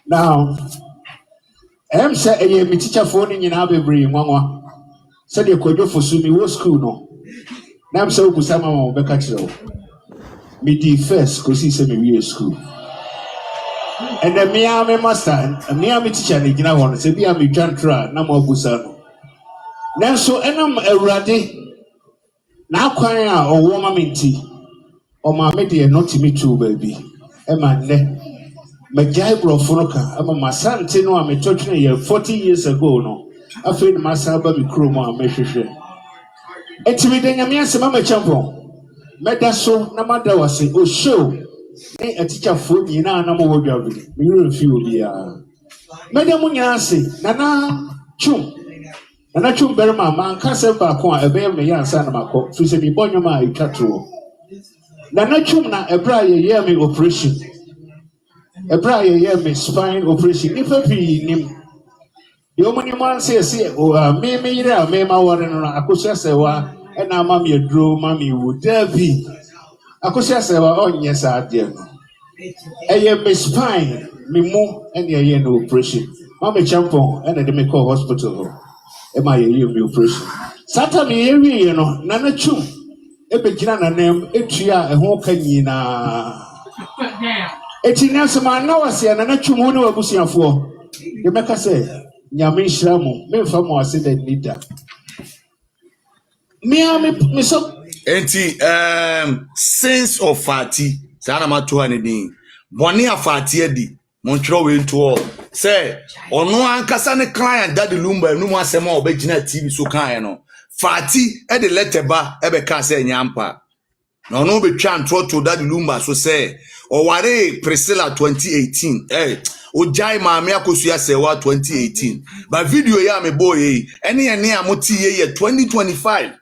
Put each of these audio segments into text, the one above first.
Now, I'm saying a teacher phone in Abbey, Mama. Said you could do for Sumi was school. No, now I'm so Kusama Becatro. Me the first, because he said me school. And the Miami master, a Miami teacher, you know, one said, Miami Jantra, Namo Busano. Now, so enam a radi now crying out or woman minty or my media not to me too, baby. Emma ne. Majai Brofonoka, I'm a Masantino, I'm a touching year 40 years ago. No, I feel my Saba Mikroma, Meshe. It's me, then I'm yes, Mamma Champo. Medaso, Namada was a oh show. A teacher food, you know, no more job. We refuse the Madame Munyasi, Nana Chum. And I chum better my man, Castle Bacon, a bear me, young son of my cock, Fusimi Bonoma, a catro. Nana Chum, a briar yammy operation. A briar yammy spine operation. If I be him, the only man says, oh, me, my warren, Akusasewa, and now mammy drew mammy would there be. Akusasewa, oh, yes, I did. A yammy spine, me more, and a year no operation. Mammy Champon, and a Demico hospital. Am I a year operation? Saturday, you know, Nana Chum, a begina name, a tria, a hawkayina. Etinas man, no, I say, and Nana Chum, no, a bushing for. You make us say, Yamishamu, me from what I said, that need that. Me, so. Sense of fati, Sanama 200. Bonia fati, Montreal into all. Say, or no ankasa ne client that the lumba no more sema obegina TV so kan no. Fati e de letter ba e be ka say nyampa. No be twan to that lumba so say o ware Priscilla 2018. Ojai maame akosua sewa 2018. But video ya me boy ene amoti ye 2025.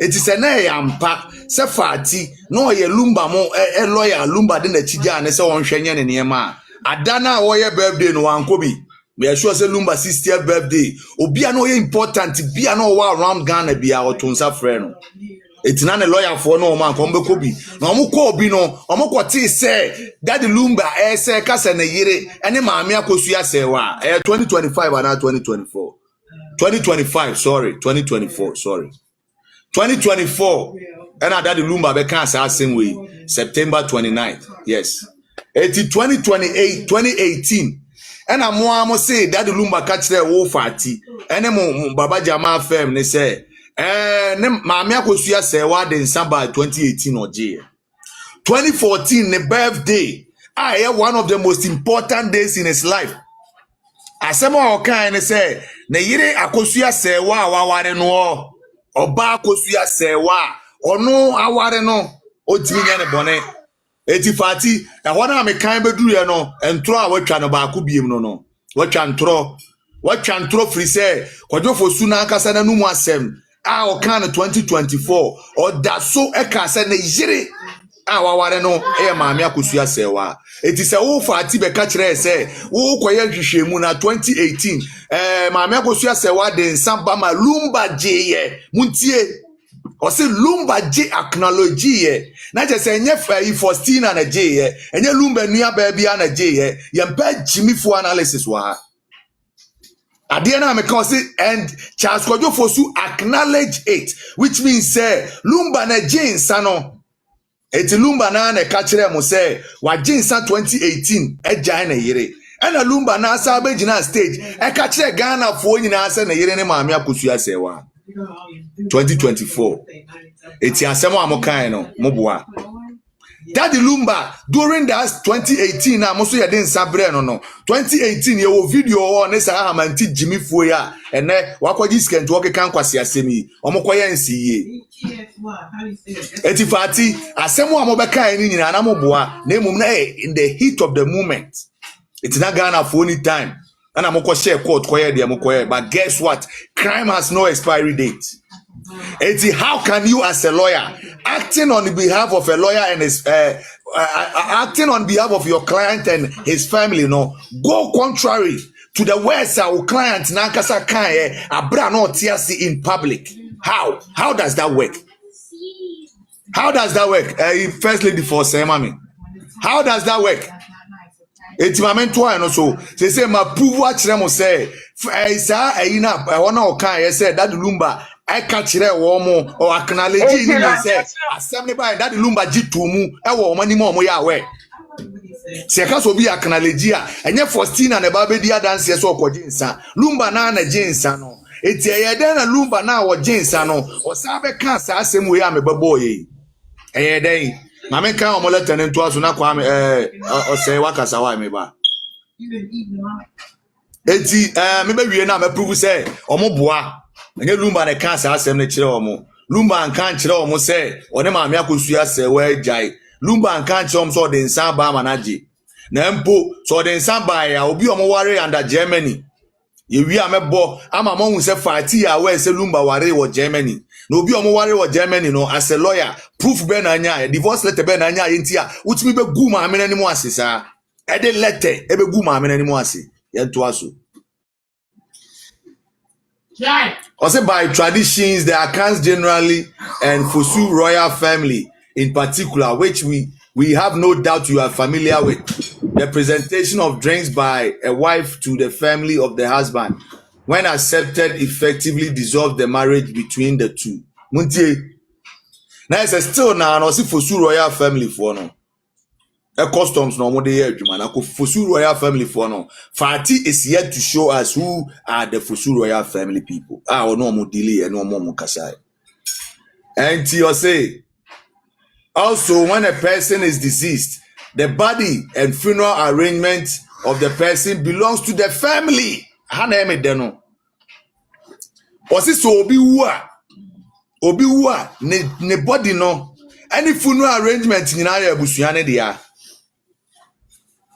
It is a na yampa se fati no ye lumba mo e lawyer lumba de na chija ne se won hwenye ne niema. Adana oye birthday no ankobi. Me sure say Lumba 60th birthday. Obia no important bia no wa around Ghana bia otonsa frɛ no. Etina ne lawyer for no man kombe kobi. Na omo ko obi no, omo ko ti say Daddy Lumba say kasa na yire ene maame akosua say wa 2025 and 2024. 2025 sorry, 2024 sorry. 2024 and Daddy Lumba be kan say same way September 29th. Yes. Eti 2028, 2018. And I'm more say that the Lumba catch there wo fati. And Baba Jamal firm they say, ne Mamia Kosuya say what in Samba 2018 or J. 2014, the birthday. I have one of the most important days in his life. Asema Okan say, ne yire akosuya say wa ware no. Oba akosuya say wa. Ono aware no. Otiminya ne bone. Eti fati e hona me kan bedu ye no entro a watwa no ba ko biem no watwa ntro free say kwadwofo su na akasa na numu asem a o kan 2024 o da so e ka se na yire a waware no e maame akosua sewa eti se wo fati be ka kire se wo koye hwehwemu na 2018 maame akosua sewa de nsamba ma lumba jeye muntie or say lumba j acknowledge ye na je say nye fa Faustina na j ye enye lumba nua ba bia na j ye yempa jimi fo analysis wa ade na me kan say and Charles Kwadwofo su acknowledge it, which means say lumba na j nsa no eti lumba na ka kire mo say wa j nsa 2018 eja na yire ena lumba na asa abegina stage e ka kire Ghana fo nyina asa na yire ne maame akosua sewa 2024. It's asemo amokan no moboa. Daddy Lumba during that 2018 na mo so ye den sabre no 2018 ye wo video o ne sa amanti Jimmy fo ya ene wakwaji skent wo kekan kwase asemi omokoye nsiye etifati asemo amobekan ni nyina na moboa na emum na in the heat of the moment. It's not Ghana for any time. And I'm going to share court, but guess what? Crime has no expiry date. It's how can you, as a lawyer, acting on behalf of a lawyer and his acting on behalf of your client and his family, go contrary to the words our client Nankasa Kanye Abrano TSC in public? How does that work? How does that work? First lady for say, mommy. How does that work? Eti mamento ano so say ma prove akyere mo say sa ayina wona o kan ye say Daddy Lumba I catch wo mo o acknowledge ni me say asem ne by Daddy Lumba gitumu e wo mo ni mo ya we se ka so bi acknowledge a enye Faustina na ba be di adanse so okoje nsa Lumba na jinsa no eti ye den na Lumba na wo jinsa no o sa be ka sa asem we am be boy eye den mame kan omo letter nto aso na kwa me o say wakasa wa me ba eti me be wie na me prove say omo boa enye Lumba na kan sa asem ne kire omo Lumba kan kire omo say one mame akosu ase we jai Lumba kan kire omo so de nsan ba manaje na mpo so de nsan ba ya obi omo ware under Germany ye wi amebo ama mo hu say party ya we say Lumba ware wo Germany na obi omo ware wo Germany no as a lawyer proof be na anya divorce letter be na anya yenti a utimi be gu ma amena ni mo ase sa e de letter e be gu ma amena ni mo ase ye to aso also by traditions the accounts generally and Fosu royal family in particular which we have no doubt you are familiar with the presentation of drinks by a wife to the family of the husband when accepted effectively dissolve the marriage between the two. Muntie. Now it's still now no see Fosu royal family for no. A customs no more dey adwuma na Fosu royal family for no. Fati is yet to show us who are the Fosu royal family people. Ah no more delay and no more kasai. And you say also when a person is deceased the body and funeral arrangement of the person belongs to the family. Hana me deno. Osi so obi wu a ne body no any funeral arrangement nyina ya busua ne dia.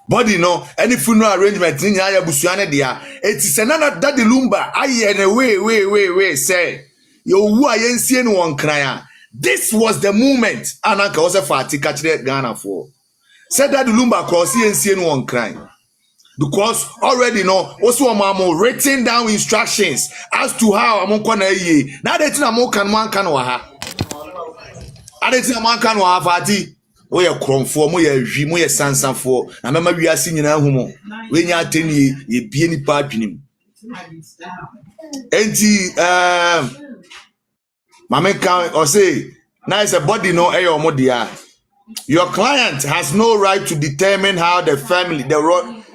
Body no any funeral arrangement nyina ya busua ne dia. Eti se na Daddy Lumba aye ne we say yo wu a yensie no won kran a. This was the moment ananka was a fati catch Ghana for. Said Daddy Lumba cross yensie no won kran. Because already no also mama written down instructions as to how I'm gonna ye. Now that I'm can man can ha. I didn't man can ha fati. We are cromfo, mo ye sansan for. Na mama we are singing na humo. We nya teni ye bie ni pa adwenim. Enti mama can or say now it's a body no eyo mo dia. Your client has no right to determine how the family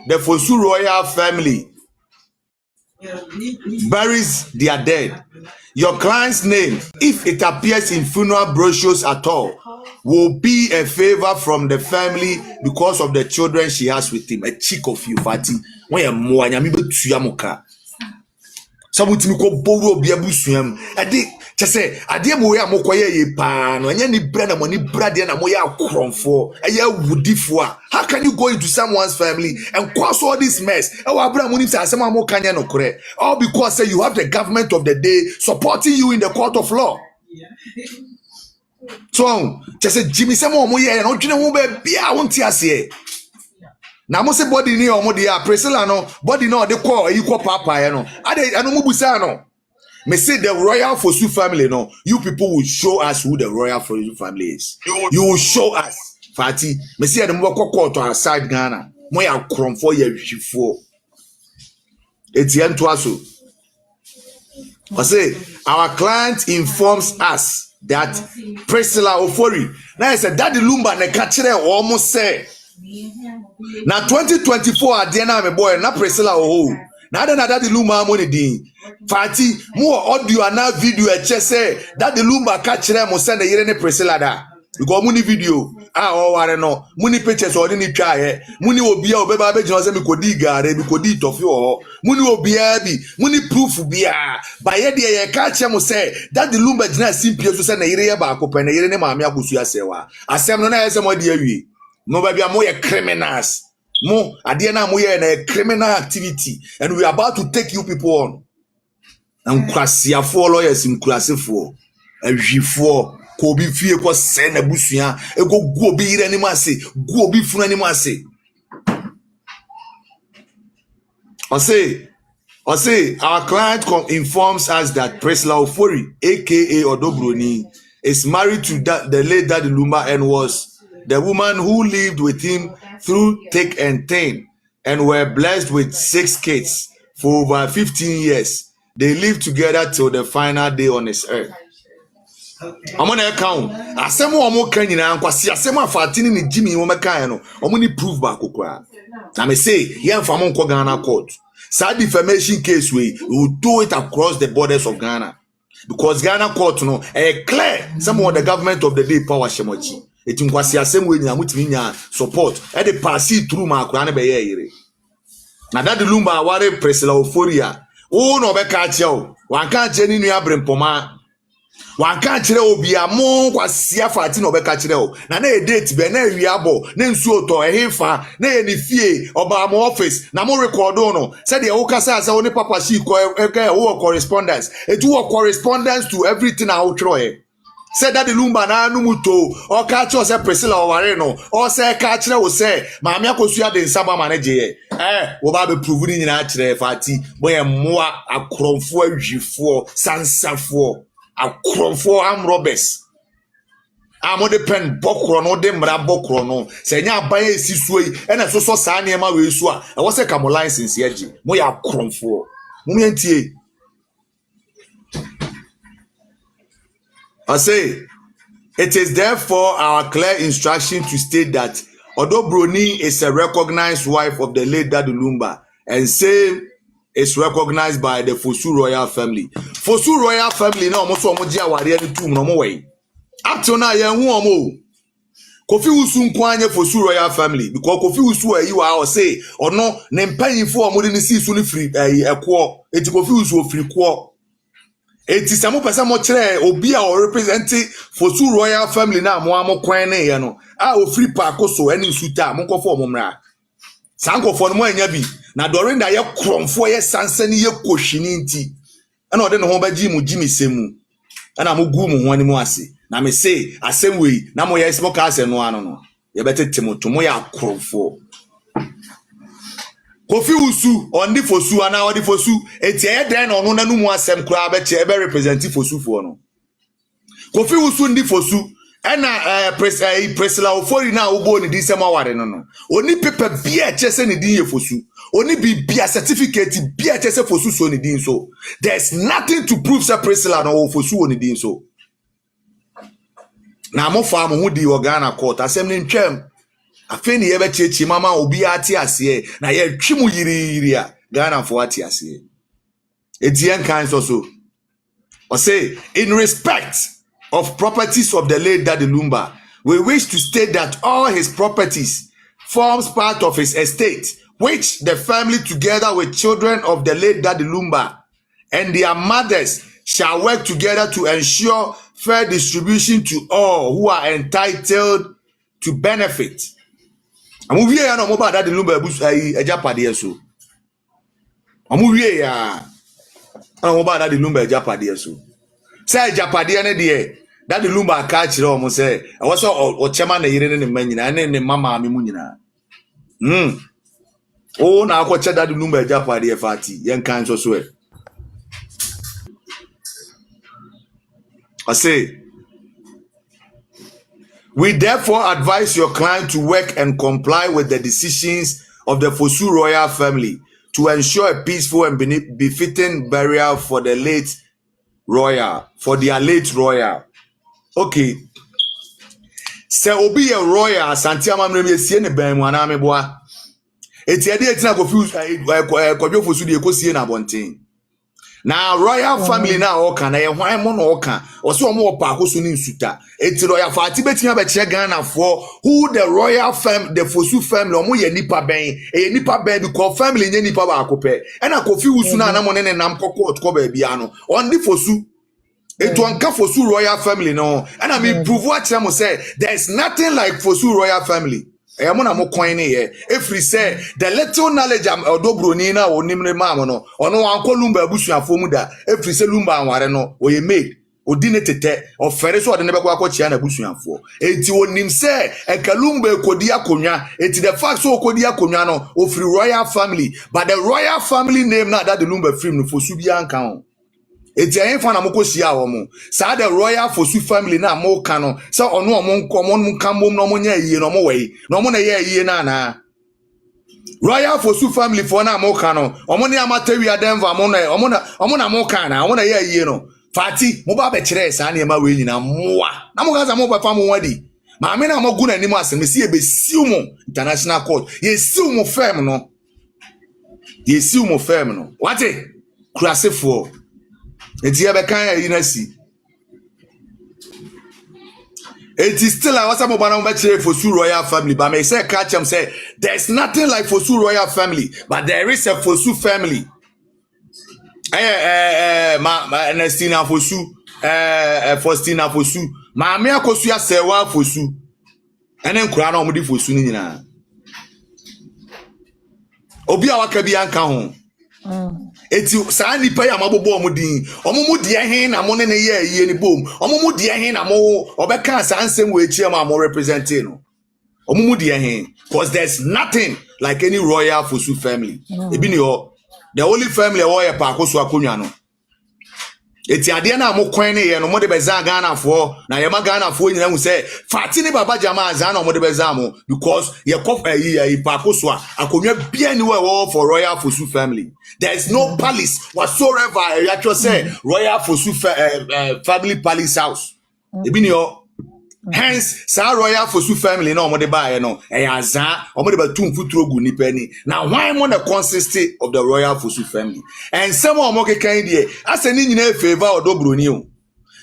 the Fosu royal family buries their dead. Your client's name, if it appears in funeral brochures at all, will be a favor from the family because of the children she has with him. A chick of you, Fati. When you're more, I'm able to yamuka. Some with me call Boro Biabusium. I did just say, I did moya mokoye ye pan, and any brand money brad and a moya crom for a year woody for. How can you go into someone's family and cause all this mess? Our brand money says some more can no correct. All because say you have the government of the day supporting you in the court of law. So just say Jimmy Samo moya and don't you know be I won't say. Na mo se body ni omo dia Priscilla no body no de call equal papa no ade anu mo busa no me say the royal Fosu family no you people will show us who the royal Fosu family is you will show us Fati me say the mo court to outside Ghana mo ya kromfo ya hwifo etien to aso I say our client informs us that Priscilla Ofori na say Daddy Lumba ne ka kire omo say na 2024 ade na me boy na Priscilla na Daddy Lumba money din Fati mo audio na video e che say Daddy Lumba ka kire mo say na yire ne Priscilla da because muni video o ware no muni pictures o ni twa ye muni obi a obeba be jino say me kodi gare me kodi tofi o muni obi a bi muni proof bia ba ye de ye ka kire mo say Daddy Lumba jina simpie so say na yire ye ba akopɛ na yire ne maame agosu asewa asem no na ye say mo de awie no baby am we criminals mo ade na mo ye na criminal activity and we are about to take you people on and kwasiafo lawyers in kwasifo ahwifo ko bi fie ko se na busua e go gu obi yire ni ase gu obi funu ni ase I say our client informs us that Priscilla Ofori aka Odobroni is married to the late Daddy Lumba and was the woman who lived with him through thick and thin and were blessed with 6 kids for over 15 years. They lived together till the final day on this earth. I'm on account. Asem wo mo kan nyina nkwase asem afatini ni Jimmy wo mekan no. Omo ni proof ba kokora. Na me say, ye mfa mo nko Ghana court. Sad defamation case we will do it across the borders of Ghana. Because Ghana court no clear some of the government of the day power shemochi. Eti nkwase asem we nyina mutimi nya support. E dey pass it through ma akura na be ye yire. Na Daddy Lumba aware Priscilla Euphoria. O no be ka che o. Wan ka che ni nua brempoma. Wan ka kire obi amon kwase afati no be ka kire o. Na date be na wiabo na nsu oto ehefa na ye ni fie oba am office na mo record no. Say the wo kasa say oni papa shi ko wo correspondence. Etu wo correspondence to everything I wo tro e. Say Daddy Lumba na anu muto o ka che o say Priscilla Oware no o say ka kire wo say maami akosu ade nsaba manage ye wo ba be prove ni nyina kire fati boye moa akromfo ahwifo sansafo akromfo am robbers amode pen bokro no de mra bokro no se nya aban esisuo yi ena so saa ne ma we su a e wo se kam license yaji mo ya akromfo mo miantie. I say, it is therefore our clear instruction to state that although Broni is a recognized wife of the late Daddy Lumba, and same is recognized by the Fosu royal family. Fosu royal family now almost almost aware any two no way. Up to now, young woman, Kofi Usu nkwanye Fosu royal family because Kofi Usu you are say or no nem paying for more than see suni free a quo. It Kofi Usu free quo. Eti samu pesa mo kire obi a o represent Fosu royal family na mo amo kwan ne ye no a o free park so eni nsuta mo nkofo mo mra sankofo no mo anya bi na dorin da ye kromfo ye sansani ye kohwini nti ana ode ne ho ba gi mu gimi semu ana mo gu mu ho ani mo ase na me say asem we na mo ye smoke ase no ano no ye betete mo to mo ya kromfo Kofi Usu on the Fosu and now the Fosu eti e den ono na numu asem kura be che be represent Fosu for no Kofi Usu ndi Fosu na Priscilla Euphoria na ubo ni di sema ware no oni paper bia che se ni din ye Fosu oni bia certificate bia che se Fosu so ni din so there's nothing to prove say Priscilla no Fosu oni din so na mo fa mo hu di Ghana court asem ni ntwem afeni ye bechechi mama obi ati ase na ye twimu yiri a Ghana for ati ase etien kan so or say in respect of properties of the late Daddy Lumba we wish to state that all his properties forms part of his estate which the family together with children of the late Daddy Lumba and their mothers shall work together to ensure fair distribution to all who are entitled to benefit. Amu wie ya no mo ba Daddy Lumba ebusu ejapade so. Amu wie ya na mo ba Daddy Lumba ejapade so. Say ejapade ne de Daddy Lumba aka kire o mo say e wo so o chema na yire ne manyina ne mama me mu nyina. O na akwacha Daddy Lumba ejapade fati yen kan so e. I say we therefore advise your client to work and comply with the decisions of the Fosu royal family to ensure a peaceful and befitting burial for the late royal, for their late royal. Okay. Se obi a royal Santiama mreme sie ne ban mu ana meboa. Eti ade etina confuse kodwo Fosu de ekosie na bonten. Na royal family na oka na ye hwan mo na oka o se omo opa akoso ni nsuta eti royal fati betia be che Ghana for who the royal family the Fosu family omo ye nipa ben nipa ben because family nye nipa ba akope e na Kofi Usu na na mo ne nam kokko ko ba bia no on the Fosu etu anka Fosu royal family no and I mean prove what them say there is nothing like Fosu royal family. Emuna mo coin here. If we say the little knowledge am odobroni na onimre mam no ono anko Lumba abusuafo mu da if we say Lumba anware no o ye made odine tete ofere so ode ne bekwa akọchia na abusuafo enti onim say eka Lumba ekodi akonwa enti the fact so okodi akonwa no of royal family but the royal family name na that the Lumba film no Fosu bia anka ho. Eti ayen fa na moko sia wo mo sa the royal Fosu family na mo ka no so ono omo nko mo nka mom no mo nya yie no mo wei no mo na ye yie na Royal Fosu family for na moka no. Omoni amatewi ademva omona moka na. Omona ye no. Fati, mo ba be kire sa na ma we nyina moa. Na mo gaza mo ba fa mo wadi. Ma me na mo gu na nim asem si e be siu mo international court. Ye siu mo firm no. Ye siu mo firm no. Wate? Kurasefo. Eti e be kan yi na si. It is still I was about Fosu royal family, but I say catch him say there's nothing like Fosu royal family, but there is a Fosu family. Ernestina Fosu, Faustina Fosu, Mamma Kosuya Sewa Fosu, and then Kurana Mudi Fosu Nina. Obia Wakabianka home. Eti sani pa ya mabobo omudin omumudi ehin na mo ne ye ni bom omumudi ehin na mo obeka sansem we chi ma mo representing no omumudi ehin because there's nothing like any royal Fosu family ebi ni ho the only family wo ye pa akoso akonwa no eti ade na mo kwan ne ye no mo de beza Ghana fo na ye ma Ghana fo nyina hu say fati ni Baba Jamal za na mo de beza mo because ye kof pa akoso akonwa bia ni wo for royal Fosu family. There is no palace whatsoever. You actually say royal Fosu family palace house. Hence, sa royal Fosu family no mo de ba no. Eyaza, omo de ba tumfu trogu ni penny. Now why mo the consistency of the royal Fosu family? And some of mo kekan die, as any nyina favor odobroni o.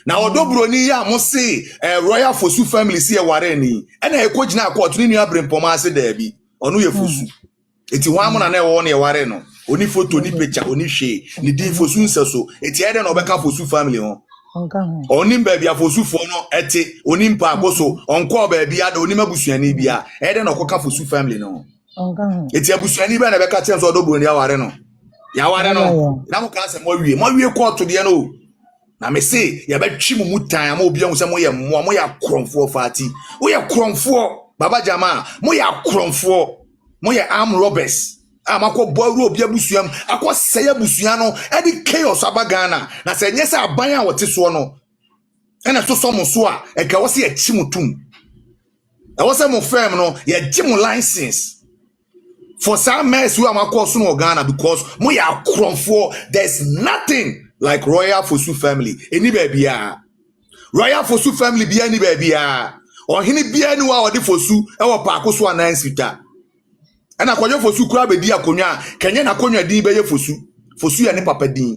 Now odobroni ya mo say royal Fosu family si e ware ni. E na ekogina court ni nua brempoma ase da bi. Onu ye Fosu. Eti wan mo na na e wo na e ware no. Oni photo ni picture oni hwe ni din Fosu nseso eti ede na obeka Fosu family ho oni baby Fosu fo no eti oni mpa akoso onko baby ada oni mabusuani bia ede na okoka Fosu family no eti abusuani ba na beka tem so odobro ni aware no ya ware no na mo ka se mo wie court de no na me say ya betwi mu mutan ama obi ahun se mo ye mo ya kromfo fati wo ye kromfo Baba Jamal mo ya kromfo mo ye arm robbers amako boru obi abusuam akoseye abusua no e di chaos abagana na se nyese aban a wote so no e na so mo so a e ka wo se echi mutum e wo se mo firm no ye gi mo license for some mess we amako so no Ghana because mo ya kromfo. There's nothing like royal Fosu family eni ba bia royal Fosu family bia ni ba bia ohini bia ni wa odi Fosu e wo pa akoso anan sita. And akwaje Fosu kura be di akonwa kenye na akonwa din be ye Fosu ya ne papa din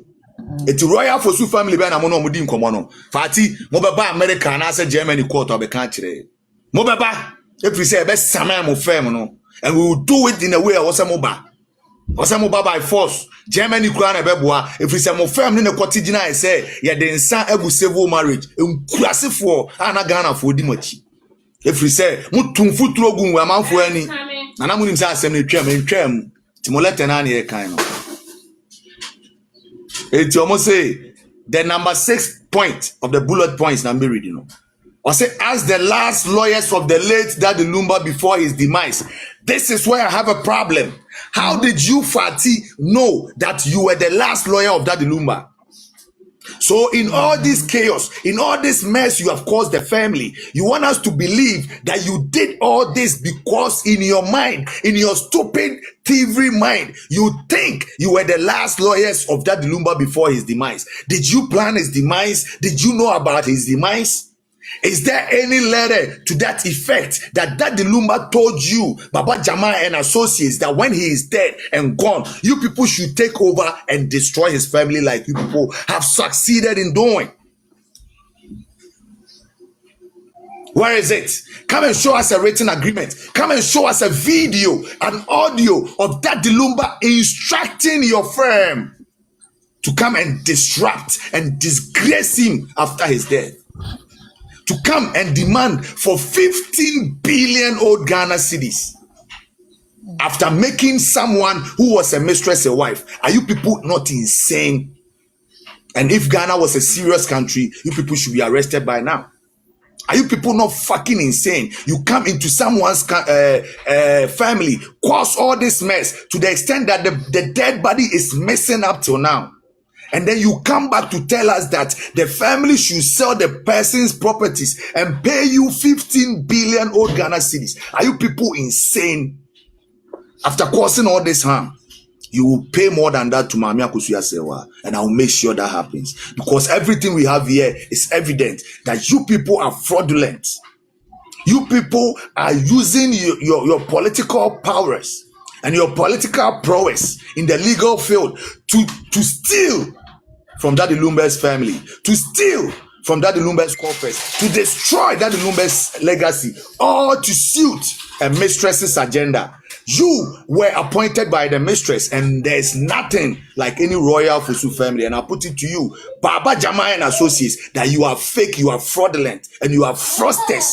eti royal Fosu family be na mo no mo di nkomo no fati mo be ba America na ase Germany court obeka kire mo be ba every say be sama mo firm no and we will do it in a way I was mo ba by force Germany kura na be boa every say mo firm ne court gina e say ye de nsa agu civil marriage enkurasefo ana Ghana fo di machi every say mutumfu trogu amanfo ani Nana munim sa asem ne twam timolete na na ye kan no eti omo say the number 6 point of the bullet points na me reading no or say as the last lawyers of the late Daddy Lumba before his demise, this is where I have a problem. How did you Fati know that you were the last lawyer of Daddy Lumba? So in all this chaos, in all this mess you have caused the family, you want us to believe that you did all this because in your mind, in your stupid thievery mind, you think you were the last lawyers of Daddy Lumba before his demise. Did you plan his demise? Did you know about his demise? Is there any letter to that effect that Daddy Lumba told you, Baba Jamal and associates, that when he is dead and gone, you people should take over and destroy his family like you people have succeeded in doing? Where is it? Come and show us a written agreement. Come and show us a video, an audio of Daddy Lumba instructing your firm to come and disrupt and disgrace him after his death. To come and demand for 15 billion old Ghana cedis after making someone who was a mistress a wife. Are you people not insane? And if Ghana was a serious country, you people should be arrested by now. Are you people not fucking insane? You come into someone's family, cause all this mess to the extent that the dead body is messing up till now. And then you come back to tell us that the family should sell the person's properties and pay you 15 billion old Ghana cedis. Are you people insane? After causing all this harm, you will pay more than that to Mami Akosua Sewa, and I will make sure that happens. Because everything we have here is evident that you people are fraudulent. You people are using your political powers and your political prowess in the legal field to steal from Daddy Lumbe's family, to steal from Daddy Lumbe's corpus, to destroy Daddy Lumbe's legacy, all to suit a mistress's agenda. You were appointed by the mistress, and there's nothing like any royal Fusu family. And I put it to you, Baba Jamal and associates, that you are fake, you are fraudulent, and you are fraudsters.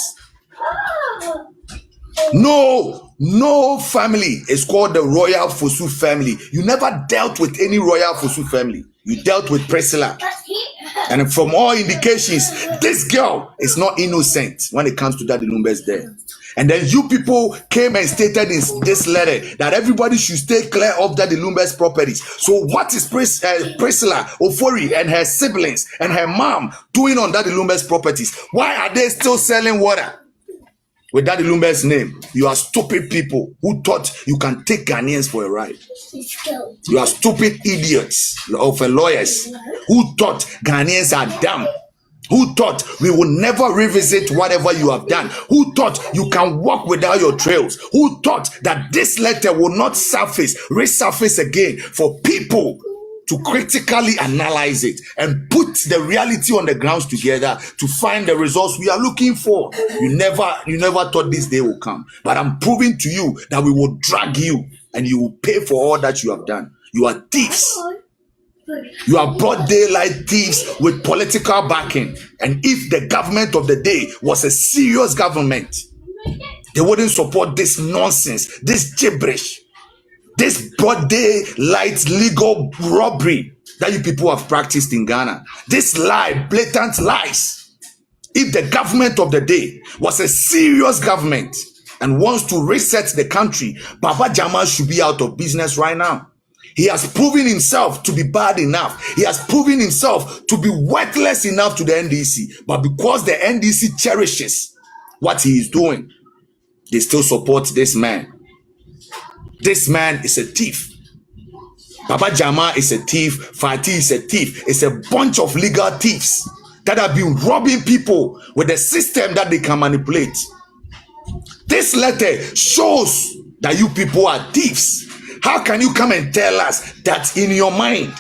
No family is called the royal Fusu family. You never dealt with any royal Fusu family. You dealt with Priscilla. And from all indications, this girl is not innocent when it comes to Daddy Lumbe's death. And then you people came and stated in this letter that everybody should stay clear of Daddy Lumbe's properties. So what is Priscilla Ofori and her siblings and her mom doing on Daddy Lumbe's properties? Why are they still selling water with Daddy Lumbe's name? You are stupid people who thought you can take Ghanaians for a ride. You are stupid idiots of lawyers who thought Ghanaians are dumb. Who thought we will never revisit whatever you have done? Who thought you can walk without your trails? Who thought that this letter will not resurface again for people to critically analyze it and put the reality on the grounds together to find the results we are looking for? You never thought this day will come. But I'm proving to you that we will drag you and you will pay for all that you have done. You are thieves. You are broad daylight thieves with political backing. And if the government of the day was a serious government, they wouldn't support this nonsense, this gibberish, this broad daylight legal robbery that you people have practiced in Ghana. This lie, blatant lies. If the government of the day was a serious government and wants to reset the country, Baba Jamal should be out of business right now. He has proven himself to be bad enough. He has proven himself to be worthless enough to the NDC. But because the NDC cherishes what he is doing, they still support this man. This man is a thief. Baba Jamal is a thief. Fatih is a thief. It's a bunch of legal thieves that have been robbing people with a system that they can manipulate. This letter shows that you people are thieves. How can you come and tell us that in your mind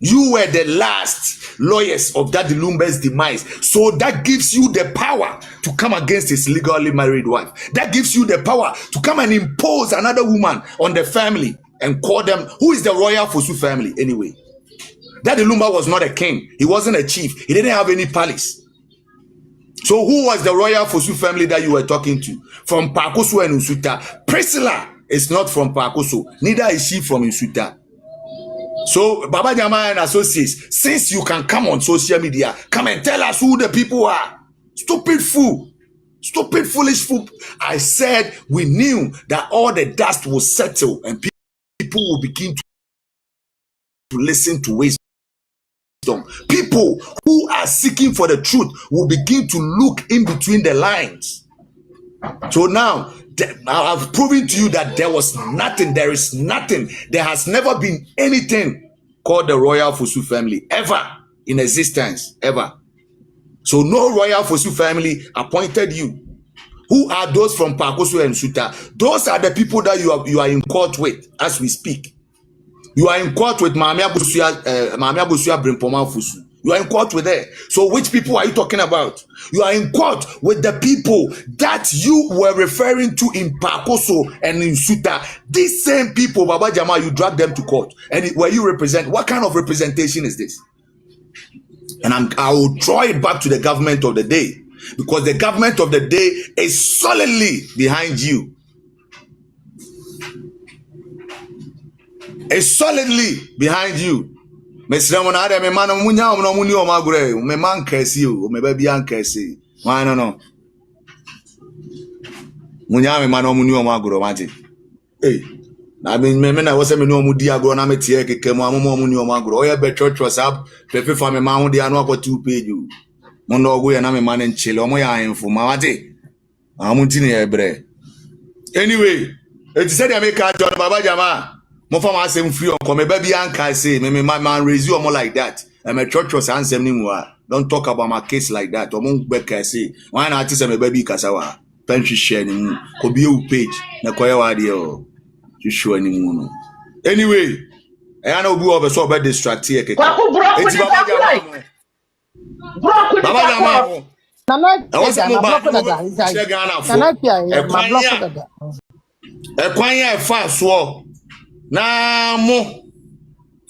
you were the last lawyers of Daddy Lumbe's demise? So that gives you the power to come against his legally married wife. That gives you the power to come and impose another woman on the family and call them, who is the royal Fusu family anyway? Daddy Lumba was not a king. He wasn't a chief. He didn't have any palace. So who was the royal Fusu family that you were talking to? From Pakoso and Nsuta. Priscilla is not from Pakoso. Neither is she from Nsuta. So Baba Jamal and associates, since you can come on social media, come and tell us who the people are. Stupid fool. Stupid, foolish fool. I said we knew that all the dust will settle and people will begin to listen to wisdom. People who are seeking for the truth will begin to look in between the lines. So now, I've proven to you that there was nothing, there is nothing, there has never been anything called the Royal Fusu family, ever in existence, ever. So no Royal Fusu family appointed you. Who are those from Pakoso and Suta? Those are the people that you are in court with as we speak. You are in court with Mami Abusua Brimpoma Fusu. You are in court with her. So which people are you talking about? You are in court with the people that you were referring to in Pakoso and in Suta. These same people, Baba Jamal, you dragged them to court. And where you represent, what kind of representation is this? And I will draw it back to the government of the day. Because the government of the day is solidly behind you. Is solidly behind you. Mr. Monada, me man, munya, no munio magre, me man kesi, me baby an kesi. Why no? Munya, me man, no munio magro, mati. Hey, I mean, me na was a no mudia go na me tie keke mo amomo munio magro. Oya be church was up, pepe for me man, they are no go 2 page you. Mono go ya na me man en chile, omo ya info, mati. Amuntini ebre. Anyway. It said they make a John Baba Jamal. Mo fa ma asem free on come baby anka say me man raise you more like that. And my church was ansem ni mo. Don't talk about my case like that. Omo gbeka say why na artist me baby kasawa. Pantry share ni mu. Ko bi e page na koye wa de o. You sure ni mu no. Anyway, I know obi obe so obe distract here keke. Eti Baba Jamal. Baba Jamal. Nana, I was Nana, Ekwanya efa so na mo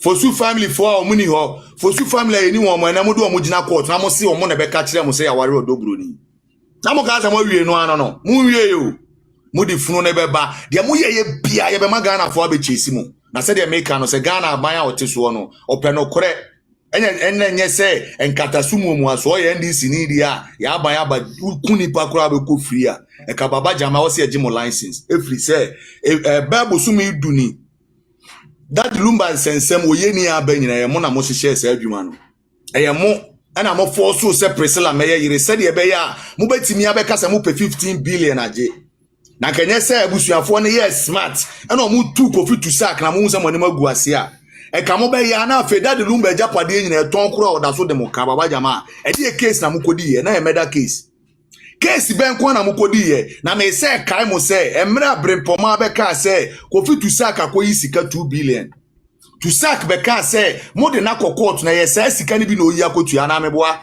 fosu family for omuni ho fosu family eni won mo na mo do omugina court na mo se omo na be ka kire mo se ya ware odobro ni na mo ka za mo wie no ano no mo wie yo mo di funu na be ba de mo ye bia ye be ma Ghana fo be chesi mo na se de make no se Ghana aban a ote so no ope no kore enye se enkatasumu mu aso ye ndisi ni dia ya aban aba kuni pa kura be ko free a e ka Baba Jamal wose agimo license every say bible sumi duni that lumba sensem wo ye ni aba nyina ye mo na mo hye se adwuma no e ye mo ana mo force se Priscilla meye yire se de be ya mo betimi abeka se mo pe 15 billion age na kenye se abusuafo ne ye smart ana mo tu kofi to sack na mo se mo ne magu ase a e ka mo be ya na afi that lumba japade nyina e ton kro oda so de mo ka Baba Jamal e de case na mo kodi ye na e murder case case ben kwa na mukodi ye na me say kai mo say emra brempoma be ka say kofi to sack akoyi sika 2 billion to sack be ka say mo de na court na ye say sika ni bi na oyi akotu ya na meboa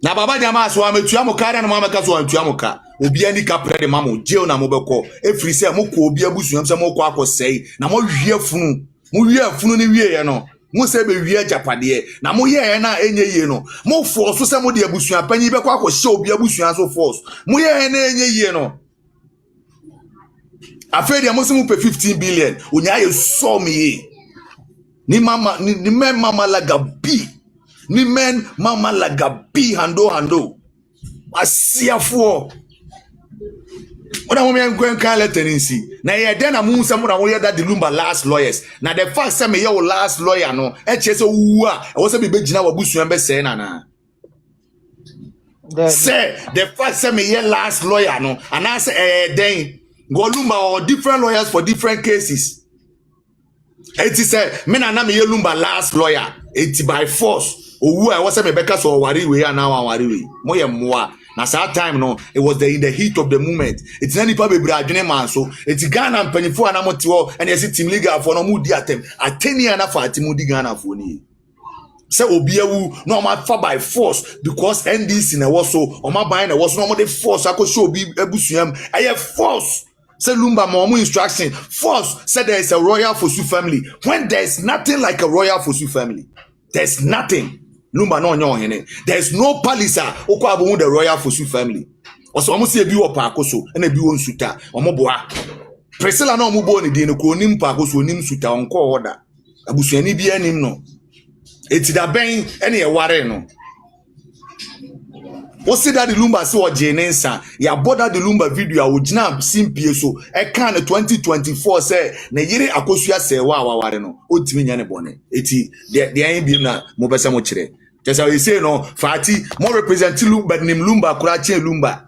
na Baba Jamal so ametua mo ka na mo ameka so antua mo ka obi ani ka pre de mamo jail na mo be ko efri say mo ko obi abusuam say mo ko akosei na mo wie funu ni wie ye no mo se be wie japade na mo ye na enye ye no mo force se mo de abusua panyi be kwa akose obi abusua so force mo ye na enye ye no afedi mo se mo pe 15 billion onya ye so me ni men mama lagabi ni men mama lagabi hando asiafo When I am going to let tenancy. Now, then I move some of that the lumba last lawyers. Now, the fact that me your last lawyer no, HS I was a bit jina wabusu and be saying na. Say the fact that me your last lawyer no, and I say then go lumba or different lawyers for different cases. It is me na me your lumba last lawyer. It by force. Owu I was a me beka so wari we now wari we. Mo ye moa. Na that time no, it was in the heat of the moment. It's any probably adwene man so. It's Ghana and penny for an amount and yes team league for no mudi atem. Ateni ana for atimudi Ghana for ni. Say obiawu no ma fa by force because NDC na was so o ma ban na was no mo de force akosho obi ebusuam. Aye force. Say lumba mo instruction. Force said there is a royal Fosu family. When there is nothing like a royal Fosu family. There's nothing. Lumba no nyo hene. There's no palisa okwa abu the royal Fosu family. Oso omo se bi wo pa akoso na bi wo nsuta omo boa. Priscilla na omo bo ni di no ko nim pa akoso nim suta onko order. Abusuani bi anim no. Eti da ben ene ye ware no. O see that the lumba se o jenensa ya boda the lumba video a ogina simpie so e kan 2024 say na yire akosua se wa ware no o timi nya ne bone eti de an bi na mo besa mo kire just how you say no fati mo represent lumba nim lumba kura che lumba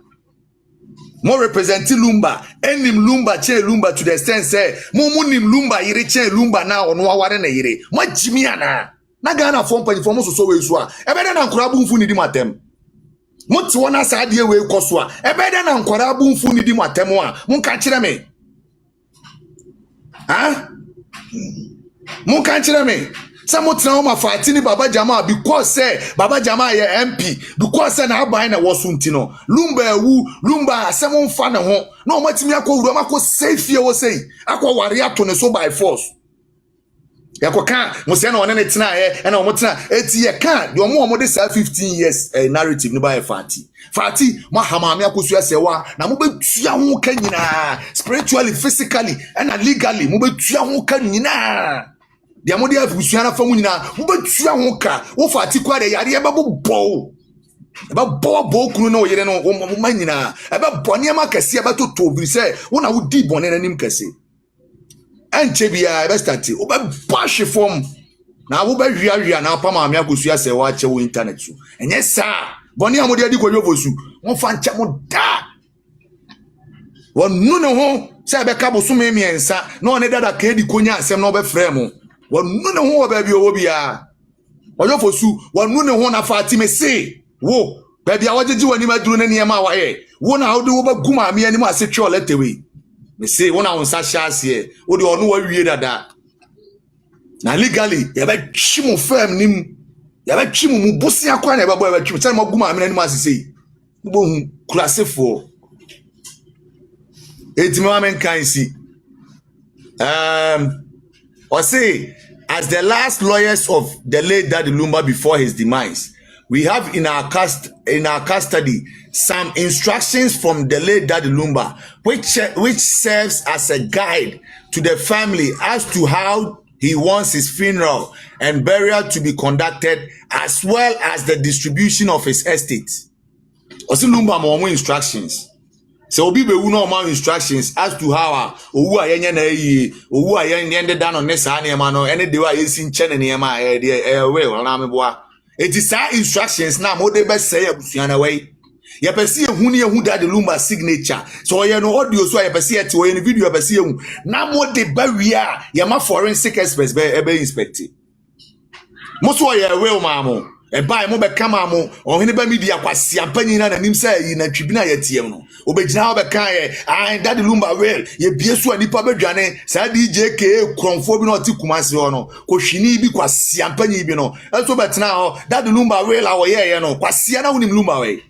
mo represent lumba enim lumba che lumba to the extent say mo nim lumba yire che lumba na ono ware na yire mo jimi ana na Ghana fo mpanyi fo mo so we so a e be na nkura bu mfu ni di matem Muti wana saadie we koswa. Ebede na nkwara bu mfu ni di matemu a. Munka kire me. Ha? Munka kire me. Sa muti na oma fati ni Baba Jamal because say Baba Jamal ye MP because say na aban na wosunti no. Lumba ewu, lumba asemo mfa ne ho. Na omatimi akọ makọ safe ye wo say. Akọ ware ato ne so by force. Yakoka Musia no ne tena e na omo tena eti ye ka de omo de 15 years narrative no ba e fati ma hamame akosua sewa na mo betua ho ka nyina spiritually physically and legally mo betua ho ka nyina de mo de afusua na famu nyina mo betua ho ka wo fati kwa de yare e ba bo kunu na oyere no mo nyina e ba bone ma kase e ba to bi se wo na wo di bone na nim kase Enchebia bestati oba bash form na wo ba hwia na pa ma me akosua se wa che wo internet so enye sa boni amode adi kwoyo vosu mo fa nche mo da One no ho say be ka boso me miensa na one dada ka edi konya asem na obefrɛ mo. One no ho baby owo bia. Oyo fosu one no ho na fa ti me say wo baby a wagyeji wani maduru na niema wa ye. Wo na wo de wo ba guma me anim ase twe oletewe. Me say wo na won sa sha ase wo de ono wa wie dada. Na legally ya ba twi mo fam nim ya ba twi mo busi akwa na ba boy ba twi say mo guma me anim ase say. Bo hu klasefo. Etimamen can see. Or say, as the last lawyers of the late Daddy Lumba before his demise, we have in our custody some instructions from the late Daddy Lumba, which serves as a guide to the family as to how he wants his funeral and burial to be conducted, as well as the distribution of his estate. Osi Lumba mo instructions. So obi be wu no ma instructions as to how owu ayenye na yi owu ayenye ndeda no ne sa ne ma no ene de wa yesi nche ne ma we na me boa eti sa instructions na mo de be say abusua na we ye pese ehunu ye hu Daddy Lumba signature so ye no audio so ye pese ye ti ye no video ye pese ye hu na mo de ba wi a ye ma forensic experts be inspect mo so ye we ma mo e bai mo be kama mo ohene ba media kwase ampanyi na nim say yi na twibina ye tiem no obegina be kan ye Daddy Lumba well ye bie so anipa bedwane sa DJ ke kronfo bi no ti kumase ho no ko hwini bi kwase ampanyi bi no enso betena ho Daddy Lumba well awo ye no kwase na wonim Lumba we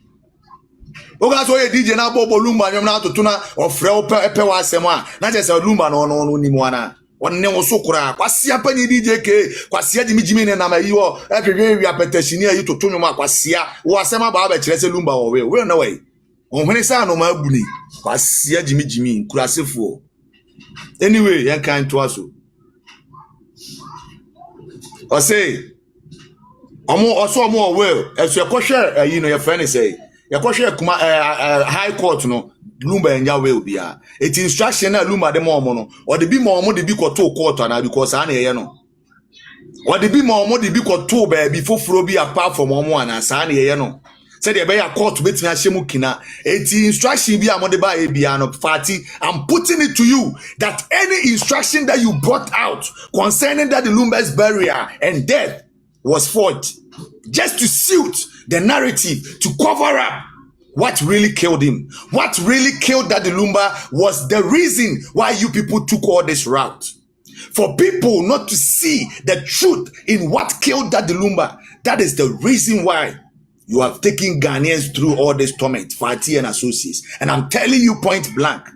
oga so ye DJ na bobo Lumba nyom na atoto na ofre ope wa asem a na je say Lumba no nim wana one wo so kura kwase ampanyi DJ ke kwase jimijimi ne na mayi wo ehwehwe wi apetashini ayi toto nyom akwase wo asem aba ba kire se Lumba wo we na we onhene sa no ma buni kwase jimijimi kurasefo anyway yan kan to aso o say omo well eso ekohwe ayi no ye friend say ekohwe kuma high court no Lumba enja well bia it instruction na Lumba de mo no o de bi mo de bi koto court na because ana ye no o de bi mo de bi koto ba bi foforo bi apart from mo ana sa ana ye no said the bear court betimi ahemu kina eti instruction bi amode ba e bia no party. I'm putting it to you that any instruction that you brought out concerning Daddy Lumba's burial and death was forged just to suit the narrative, to cover up what really killed him. What really killed Daddy Lumba was the reason why you people took all this route, for people not to see the truth in what killed Daddy Lumba. That is the reason why you have taken Ghanaians through all this torment, Fatih and associates. And I'm telling you point blank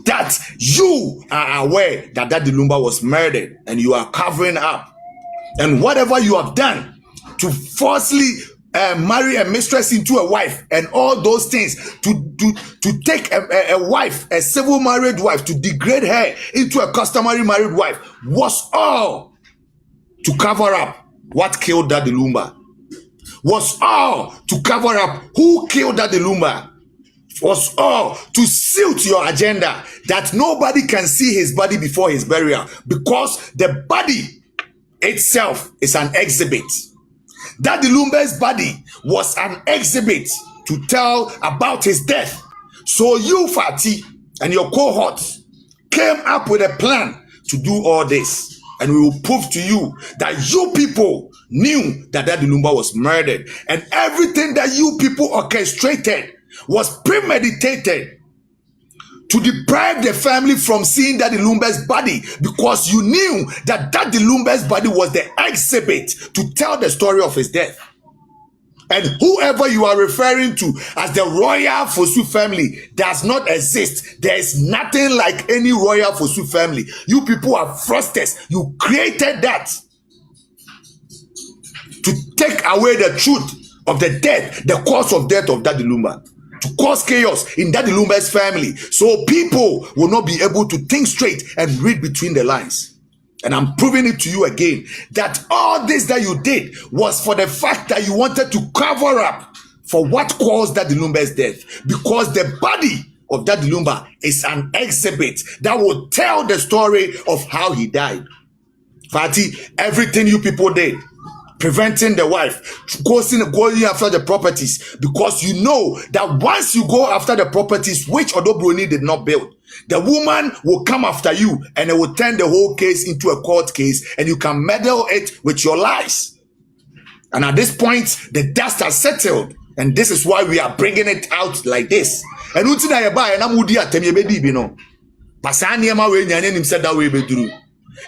that you are aware that Daddy Lumba was murdered and you are covering up. And whatever you have done to falsely marry a mistress into a wife and all those things, to take a wife, a civil married wife, to degrade her into a customary married wife, was all to cover up what killed Daddy Lumba. Was all to cover up who killed Daddy Lumba. Was all to suit your agenda that nobody can see his body before his burial, because the body itself is an exhibit. Daddy Lumba's body was an exhibit to tell about his death. So you, Fatih, and your cohorts came up with a plan to do all this. And we will prove to you that you people knew that Daddy Lumba was murdered. And everything that you people orchestrated was premeditated to deprive the family from seeing Daddy Lumba's body, because you knew that Daddy Lumba's body was the exhibit to tell the story of his death. And whoever you are referring to as the royal Fosu family does not exist. There is nothing like any royal Fosu family. You people are fraudsters. You created that to take away the truth of the death, the cause of death of Daddy Lumba, to cause chaos in Daddy Lumba's family, so people will not be able to think straight and read between the lines. And I'm proving it to you again that all this that you did was for the fact that you wanted to cover up for what caused Daddy Lumba's death, because the body of Daddy Lumba is an exhibit that will tell the story of how he died. Fatih, everything you people did preventing the wife going after the properties, because you know that once you go after the properties which Odobroni did not build, the woman will come after you and it will turn the whole case into a court case, and you can meddle it with your lies. And at this point, the dust has settled, and this is why we are bringing it out like this. And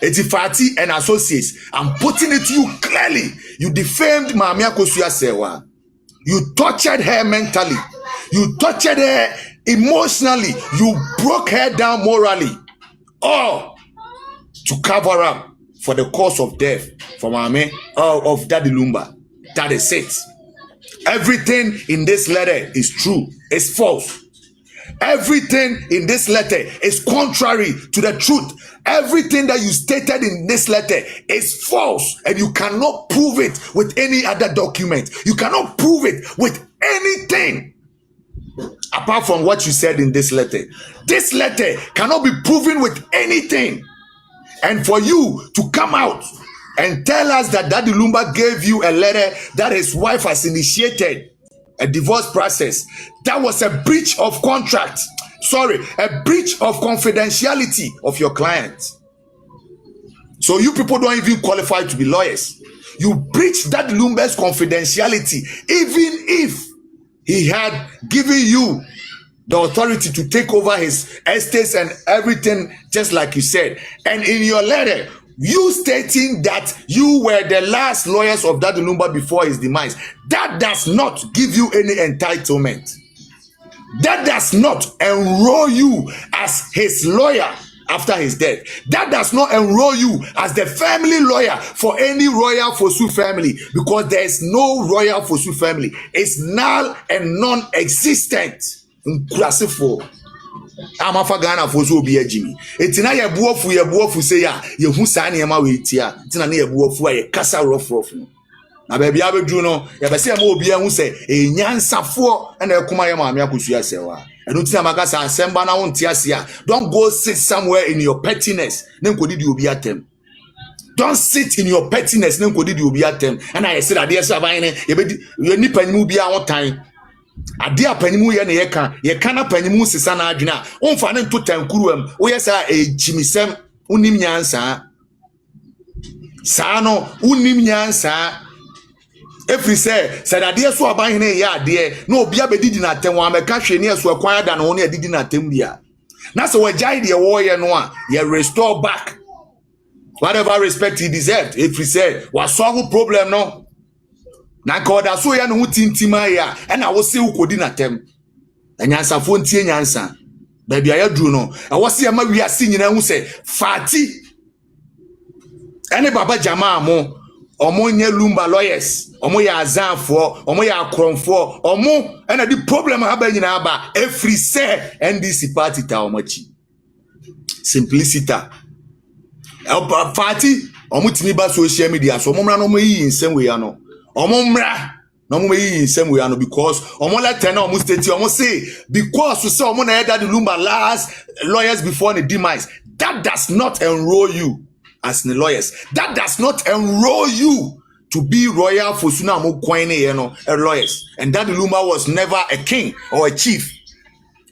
Etifati and associates, I'm putting it to you clearly. You defamed Mamia Kosuya Sewa. You tortured her mentally. You tortured her emotionally. You broke her down morally. All to cover up for the cause of death for Mame of Daddy Lumba. That is it. Everything in this letter is true. It's false. Everything in this letter is contrary to the truth. Everything that you stated in this letter is false, and you cannot prove it with any other document. You cannot prove it with anything apart from what you said in this letter. This letter cannot be proven with anything. And for you to come out and tell us that Daddy Lumba gave you a letter that his wife has initiated a divorce process, that was a breach of contract. Sorry, a breach of confidentiality of your client. So you people don't even qualify to be lawyers. You breached that Lumba's confidentiality, even if he had given you the authority to take over his estates and everything, just like you said. And in your letter, you stating that you were the last lawyers of Daddy Lumba before his demise, that does not give you any entitlement. That does not enroll you as his lawyer after his death. That does not enroll you as the family lawyer for any Royal Fosu family, because there is no Royal Fosu family. It's null and non-existent. I'm a Ghana for so be a Jimmy. It's not a buofu say ya, you who sign him away tia, it's not a buofu, a cassa rough. Now, baby, I will do no, you ever say a more beer who say a nyan safo and a Kumayama Miakusia sewa. And don't tell Magasa and Sembana on Tiasia. Don't go sit somewhere in your pettiness, then could you be at them. Don't sit in your pettiness, then could you be at them. And I said, I dear Savine, you need penny be our time. Adia panimu ye ne ye kana panimu sisa na adwena onfa ne to tankuruam wo yesa ejimisem unim nyansa saa no unim nyansa efri se ade so aban hene ye ade na obi abedidi na atem wa meka hwe ne so akwan ada no ne adidi na atem bia na se wajai de wo ye no a ye restore back whatever respect he deserved. Efri se wa solve problem no na koda so ya no hutintima ya na wo se ukodi na tem anyansa fo ntie nyansa ba bia ya duru no wo se ma wiase nyina hu se fati ene Baba Jamal mo omo nye Lumba lawyers omo ya azanfo omo ya akronfo omo ena di problem haba nyina aba every say NDC party ta omachi simplicity fati omo tini ba social media so omo mra no mo yi nsem we ya no omumra no mo yi nsem we ano, because omo letter na omo state omo say because we say omo na Daddy Lumba last lawyers before the demise. That does not enroll you as the lawyers. That does not enroll you to be Royal Fosuna mo coine lawyers. And Daddy Lumba was never a king or a chief.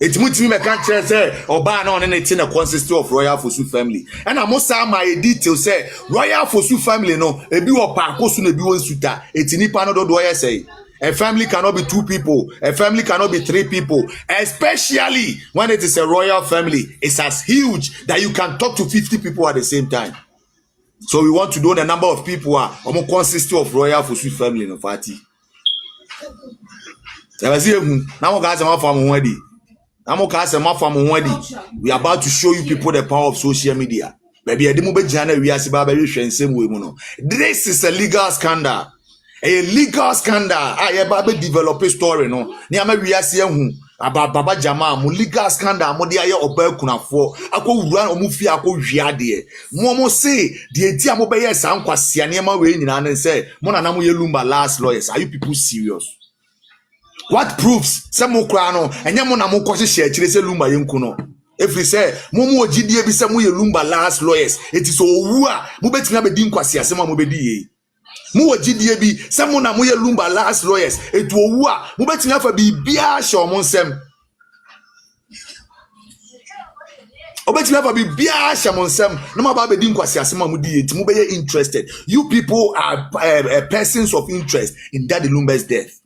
It means me can't say Oba no anything a consisting of Royal Fosu family. And I must say my detail say Royal Fosu family no ebi wo pa kosu na ebi won suta. Eti nipa no do say a family cannot be two people, a family cannot be three people, especially when it is a royal family. It's as huge that you can talk to 50 people at the same time. So we want to know the number of people are consisting of Royal Fosu family no party. Now guys I'm from ready. We are about to show you people the power of social media. Baby, this is a legal scandal. A legal scandal. I about develop a story. No, about Baba Jamal, legal scandal. Modia obe kuna for. Ako run omufi ako jiade. Momo say the tia mo be yes ankwa sianema we nyina and say mona na mo Lumba last lawyers. Are you people serious? What proves some crano and yamona mo kwase share say Lumba yenkuno. If we say momo gidie bi say mo Lumba last lawyers, it is owu a mo betina be din kwase asema mo be di. Mu wajidie bi se mu na mu ye lumba last lawyers etu owu a mu betimi afa bibia hye omonsem obetimi afa bibia hye omonsem no ma ba be di nkwasi asema mu di enti mu be interested. You people are persons of interest in Daddy Lumba's death.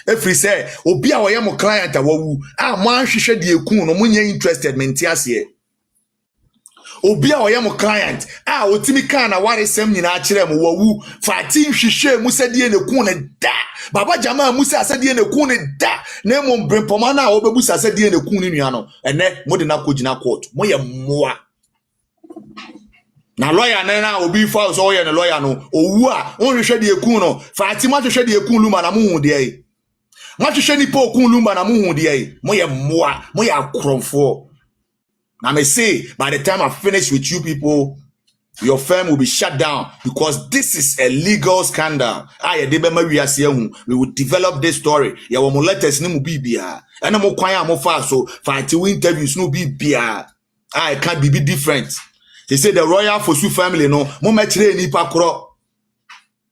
Every say obi a woye mo client a wawu a mo anhwehwe de ekun no munye interested menti ase obi a woye mo client a otimi kan na waresem nyina akire mo wawu fati nhwehwe mu sadie ne kun ne da Baba Jamal mu sadie ne kun ne da na mo brempoma na obebu sadie ne kun ne nua no ene mo de na kogina court mo ye moa na lawyer na obi fa so ye ne lawyer no owu a onhwehwe de ekun no fati ma hwehwe de ekun luma na mo hu de Matchwehwe ni po okun lumba na muhu de moye moa moye akromfo. Now me say by the time I finish with you people, your firm will be shut down because this is a legal scandal. We will develop this story. Ya wo mo letters ni mu bibia. Ena mo kwan mo fa so fight interviews no bibia. I can't be different. They say the royal Fosu family no mo mechire nipa kro.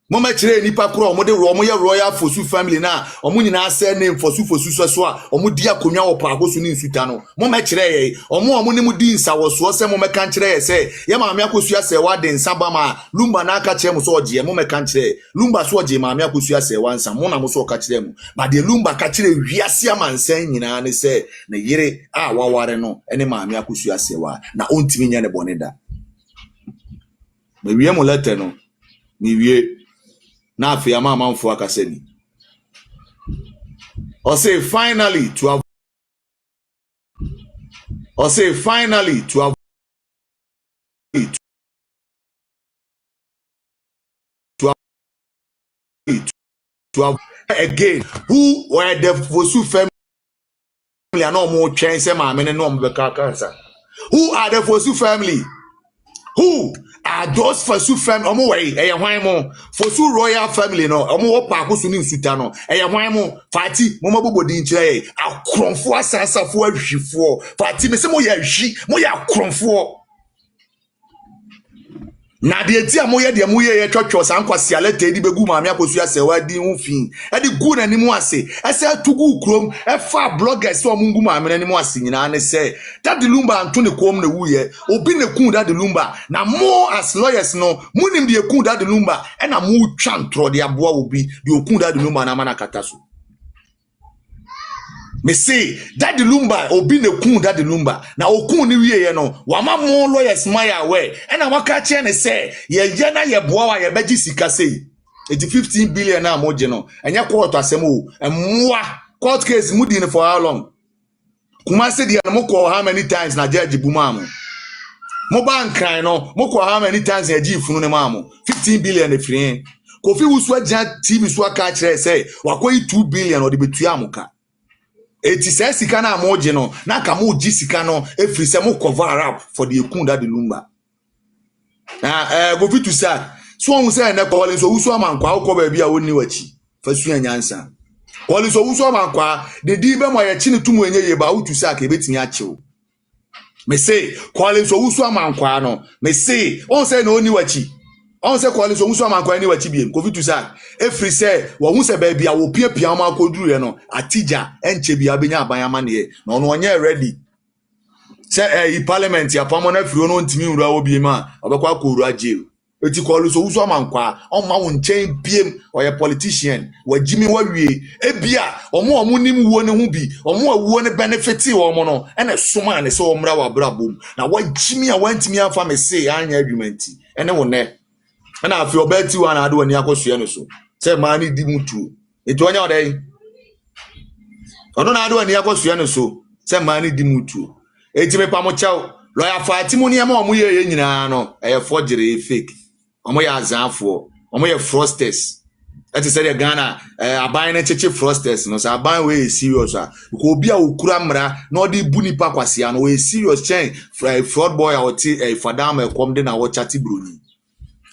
Mama chire nipa kro omo de royal Fosu family na omo nyina say name Fosu so a omo di akonwa wo pa akoso ni nsuta no mama chire ye omo ne mu di nsawo so se mo meka chire ye se ye maame akosu ase wa de nsaba ma lumba na aka chire mo so oje mo meka chire lumba so oje maame akosu ase wa nsa mo na mo so ka chire mo ba de lumba ka chire wiase amansan nyina ne se na yire a waware no ene maame akosu ase wa na ontimi nya ne boneda me wie mo letter no me wie na afi ama manfo akaseni or say finally to avoid again who were the Fosu family and no more change say ma me no mo be kansa who are the Fosu family. Who are those Fosu family? Omo wey eye hwan mo Fosu royal family no omo wo pa akoso ni nsuta no eye hwan mo fati mo mabobodi nkyere akromfo asasafo ahwifo fati me se mo ya hwi mo ya akromfo na de enti amoye de moye twotwo sankwase alete di begu maame akosu asewa di hufin e di gu na nimu ase ese tugu krom e fa bloggers so mungu maame na nimu ase nyina ne se Daddy Lumba anto ne kom na wuye obi ne kun Daddy Lumba na more as lawyers no munim de kun Daddy Lumba e na mu twa ntro de aboa obi de okun Daddy Lumba na mana kata so me say Daddy Lumba obi ne kun Daddy Lumba na okun ni wiye no wama mo lawyers maya we e na waka che ne say ye na ye boa wa ye beji sika sei eti 15 billion na mo je no enya court asem o emwa court case mudi ne for how long kuma say dia mo call how many times na judge buma mo bank no mo call how many times na judge funu ne maamo 15 billion e free Kofi Wusu aja TV so aka kire say wakoyi 2 billion o de betua amuka eti se sika na amoje no na ka mo ji sika no efri se mo cover up for the ekun Daddy Lumba na go fit to say so won say na Collins Owusu amankwa akọ ba bia woni wachi fasu anyansa Collins Owusu amankwa de di be mo ye chi ne tumu enye ye ba utu say ka betini achew me say Collins Owusu amankwa no me say on say na oni wachi on say Collins Owusu amankwa ni wachi biem go fit to say efri say wo hu say ba bia wo piapia ma akoduru ye no atija enche bia benya abanyama ne na ono onye ready say parliament ya pamona firi no ntimi nwura obi ma obekwa koru aje eti Collins Owusu amankwa on ma won chen biem oye politician wajimi wawie ebia omo nim wo ne ho bi omo awuo ne benefit wo mo no ene soma ne se omra wa brabom na wajimi a wantimi afa me say anya adwumenti ene wo ne na afi obeti wa na ade wani akosua no so say ma ni di mutu eti onya odan ono na ade wani akosua no so say ma ni di mutu eti me pamochao lawyer Fatimu ni ama omo ye nyina no eye forgery fake omo ya azanfo omo ye fraudsters eti say Ghana aban na cheche fraudsters no say aban we serious a ko obi a okura mra na odi bu nipa kwase no we serious chain fraud boy a oti fadam ekom de na wo chati broni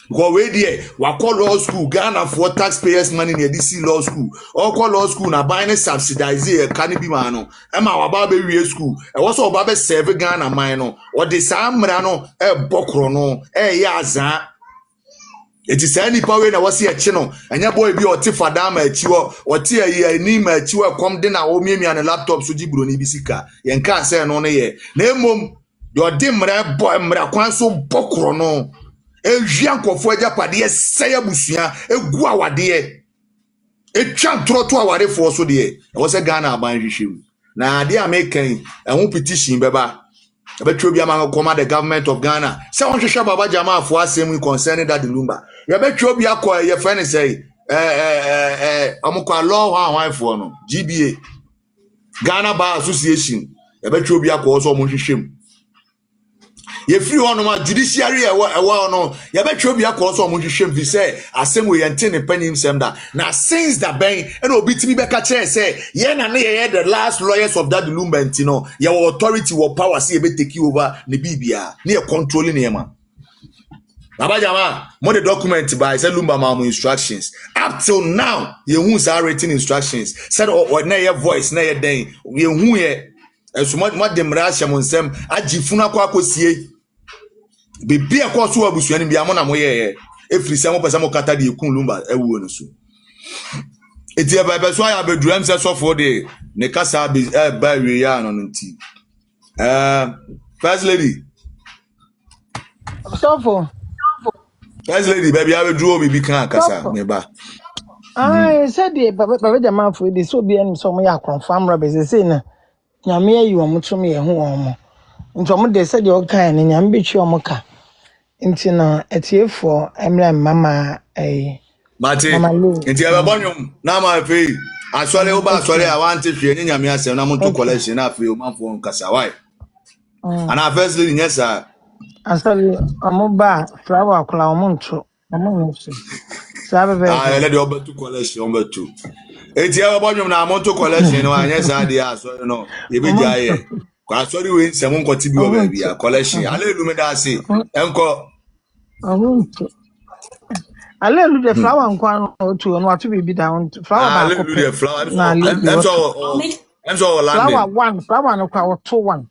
because we there we call law school Ghana for taxpayers money near DC law school or call law school na buy ne subsidize e can be man no e ma wa ba be wie school e wo so ba be serve Ghana man no or the samra no e bokro no e ya azan It is any power na wasi a chino anya boy bi o te fada ma achi o te ayi ani ma achi o kom de na o miamia na laptop so jibro ni bisika yen kan say no ye na emom your dimre boy mra kwan so bokro no ehwia nkofo agapade sey abusua egu awade etwa troto awade fo so de wo se Ghana aban hwehwem na ade a mekan ehun petition beba ebetwe bia man come the government of Ghana say won hwehwe Baba Jamal for asem concerning that lumba you betwe bia ko your friend say amukwa law wan for no GBA Ghana Bar Association ebetwe bia ko so mo hwehwem ye free on ma judiciary e no ye betwe bia ko so mo hwehwem vi say asem we yente ne panim sem da na since that ben and obitimi be ka che say ye na ne ye the last lawyers of that lumba ntino ye authority or power say be take over ne bibia ne controlling ne ma Baba Jamal mo the document by say lumba ma instructions up till now ye hu say written instructions said or na ye voice na ye den ye hu ye so mo dem ra hye mo nsem agifuna kwa akosie bibi akoso abusuani bia mo na mo ye efiri se mo pese mo kata de ekun lumba ewuo no so eti e ba so ya beduam se so for de ne kasa ba wi ya no nti first lady first lady baby I bedu o bibi kan kasa me ba I said the Baba Jamal for this so be any so me confirm robbers say na nyame ayi wo mto me ho omo nto mo de said the kan ne nyame betwi omo ka nti na etiefo emra mama Mate nti ababonyum na ma fe asole wo ba asole a want hwe ne nyame asem na mo to collection na fe o manfo nkasa why ana first lady nyesa asole omo ba flower akula omo nto omo nso sabe be ele de oba to collection oba to enti ababonyum na mo to collection no anyesa de asole no ye be jaye kwa asole we nsem nkoti bi o ba bia collection alelu me da se enko omo nto alelu the flower nkwan otu no atu bibi down flower ba ko hallelujah flower na I'm so flower landing one flower no kwa otu one